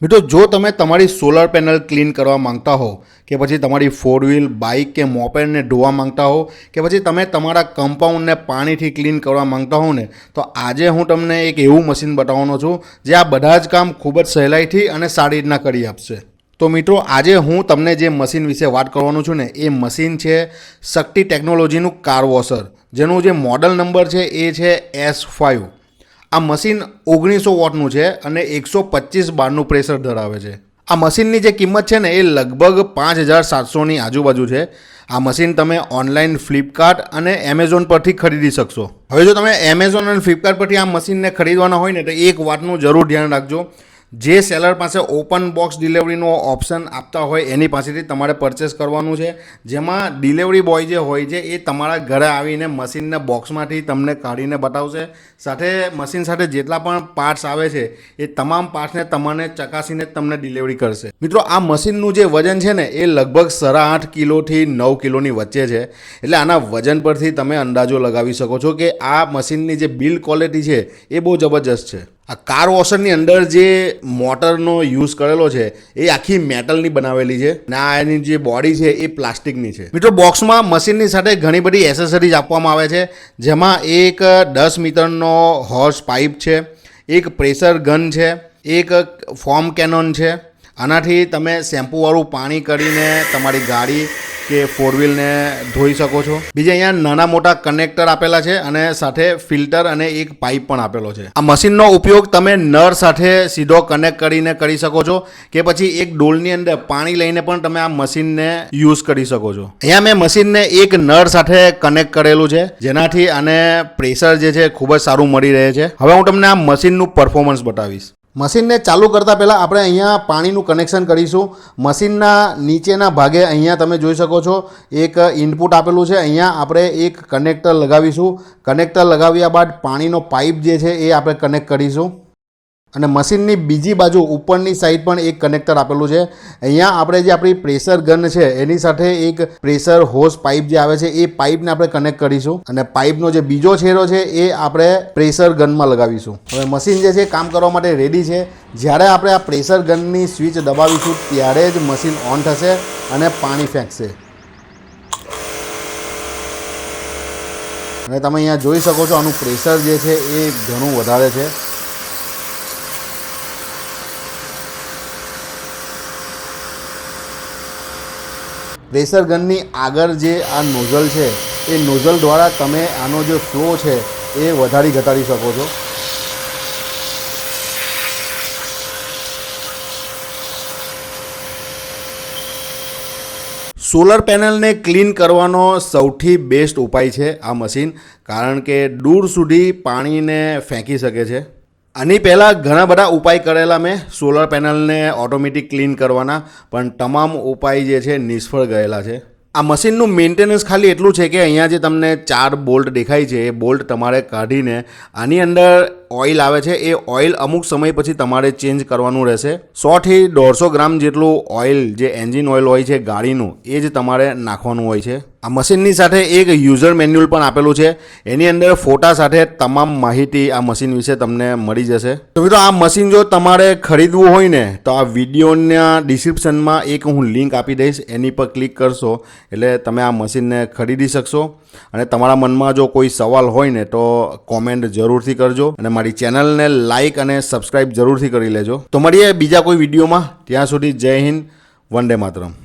મિત્રો જો તમે તમારી સોલર પેનલ ક્લીન કરવા માંગતા હો કે પછી તમારી ફોર વ્હીલ બાઇક કે મોપેડને ધોવા માંગતા હો કે પછી તમે તમારા કમ્પાઉન્ડને પાણીથી ક્લીન કરવા માંગતા હો ને તો આજે હું તમને એક એવું મશીન બતાવવાનો છું જે આ બધા જ કામ ખૂબ જ સહેલાઈથી અને સારી રીતના કરી આપશે। તો મિત્રો આજે હું તમને જે મશીન વિશે વાત કરવાનું છું ને એ મશીન છે શક્તિ ટેકનોલોજીનું કાર વોશર, જેનું જે મોડલ નંબર છે એ છે S5। આ મશીન 1900 વોટનું છે અને 125 બારનું પ્રેશર ધરાવે છે। આ મશીનની જે કિંમત છે ને એ લગભગ 5700ની આજુબાજુ છે। આ મશીન તમે ઓનલાઈન ફ્લિપકાર્ટ અને એમેઝોન પરથી ખરીદી શકશો। હવે જો તમે એમેઝોન અને ફ્લિપકાર્ટ પરથી આ મશીનને ખરીદવાના હોય ને તો એક વાતનું જરૂર ધ્યાન રાખજો, જે સેલર પાસે ઓપન બોક્સ ડિલિવરીનો ઓપ્શન આપતા હોય એની પાસેથી તમારે પરચેસ કરવાનું છે, જેમાં ડિલિવરી બોય જે હોય છે એ તમારા ઘરે આવીને મશીનને બોક્સમાંથી તમને કાઢીને બતાવશે, સાથે મશીન સાથે જેટલા પણ પાર્ટ્સ આવે છે એ તમામ પાર્ટ્સને તમને ચકાસીને તમને ડિલિવરી કરશે। મિત્રો આ મશીનનું જે વજન છે ને એ લગભગ 8.5 કિલોથી 9 કિલોની વચ્ચે છે, એટલે આના વજન પરથી તમે અંદાજો લગાવી શકો છો કે આ મશીનની જે બિલ્ડ ક્વોલિટી છે એ બહુ જબરજસ્ત છે। આ કાર વોશરની અંદર જે મોટરનો યુઝ કરેલો છે એ આખી મેટલની બનાવેલી છે અને આ એની જે બોડી છે એ પ્લાસ્ટિકની છે। મિત્રો બોક્સમાં મશીનની સાથે ઘણી બધી એસેસરીઝ આપવામાં આવે છે, જેમાં એક 10 મીટરનો હોર્સ પાઇપ છે, એક પ્રેશર ગન છે, એક ફોમ કેનોન છે। આનાથી તમે શેમ્પૂવાળું પાણી કરીને તમારી ગાડી કે ફોર વ્હીલને ધોઈ શકો છો। બીજા અહીંયા નાના મોટા કનેક્ટર આપેલા છે અને સાથે ફિલ્ટર અને એક પાઇપ પણ આપેલો છે। આ મશીનનો ઉપયોગ તમે નળ સાથે સીધો કનેક્ટ કરીને કરી શકો છો કે પછી એક ડોલની અંદર પાણી લઈને પણ તમે આ મશીનને યુઝ કરી શકો છો। અહીંયા મેં મશીનને એક નળ સાથે કનેક્ટ કરેલું છે, જેનાથી આને પ્રેશર જે છે ખૂબ જ સારું મળી રહે છે। હવે હું તમને આ મશીનનું પરફોર્મન્સ બતાવીશ। મશીનને ચાલુ કરતાં પહેલાં આપણે અહીંયા પાણીનું કનેક્શન કરીશું। મશીનના નીચેના ભાગે અહીંયા તમે જોઈ શકો છો એક ઇનપુટ આપેલું છે, અહીંયા આપણે એક કનેક્ટર લગાવીશું। કનેક્ટર લગાવ્યા બાદ પાણીનો પાઇપ જે છે એ આપણે કનેક્ટ કરીશું અને મશીનની બીજી બાજુ ઉપરની સાઈડ પણ એક કનેક્ટર આપેલું છે। અહીંયા આપણે જે આપણી પ્રેશર ગન છે એની સાથે એક પ્રેશર હોસ પાઇપ જે આવે છે એ પાઇપને આપણે કનેક્ટ કરીશું અને પાઇપનો જે બીજો છેડો છે એ આપણે પ્રેશર ગનમાં લગાવીશું। હવે મશીન જે છે કામ કરવા માટે રેડી છે। જ્યારે આપણે આ પ્રેશર ગનની સ્વિચ દબાવીશું ત્યારે જ મશીન ઓન થશે અને પાણી ફેંકશે અને તમે અહીંયા જોઈ શકો છો આનું પ્રેશર જે છે એ ઘણું વધારે છે। પ્રેશર ગનની આગળ જે આ નોઝલ છે એ નોઝલ દ્વારા તમે આનો જે ફ્લો છે એ વધારી ઘટાડી શકો છો। સોલર પેનલને ક્લીન કરવાનો સૌથી બેસ્ટ ઉપાય છે આ મશીન, કારણ કે દૂર સુધી પાણીને ફેંકી શકે છે। આની પહેલાં ઘણા બધા ઉપાય કરેલા મેં સોલર પેનલને ઓટોમેટિક ક્લીન કરવાના, પણ તમામ ઉપાય જે છે નિષ્ફળ ગયેલા છે। આ મશીનનું મેન્ટેનન્સ ખાલી એટલું છે કે અહીંયા જે તમને 4 બોલ્ટ દેખાય છે એ બોલ્ટ તમારે કાઢીને આની અંદર ઓઇલ આવે છે એ ઓઇલ અમુક સમય પછી તમારે ચેન્જ કરવાનું રહેશે। 100 થી 150 ગ્રામ જેટલું ઓઇલ જે એન્જિન ઓઇલ હોય છે ગાડીનું એ જ તમારે નાખવાનું હોય છે। આ મશીનની સાથે એક યુઝર મેન્યુઅલ પણ આપેલું છે, એની અંદર ફોટા સાથે તમામ માહિતી આ મશીન વિશે તમને મળી જશે। તો મિત્રો આ મશીન જો તમારે ખરીદવું હોય ને તો આ વિડીયોના ડિસ્ક્રિપ્શનમાં એક હું લિંક આપી દઈશ, એની પર ક્લિક કરશો એટલે તમે આ મશીનને ખરીદી શકશો। અને તમારા મનમાં જો કોઈ સવાલ હોય ને તો કોમેન્ટ જરૂરથી કરજો અને મારી ચેનલને લાઇક અને સબસ્ક્રાઈબ જરૂરથી કરી લેજો। તો મળીએ બીજા કોઈ વિડીયોમાં, ત્યાં સુધી જય હિન્દ, વંદે માતરમ।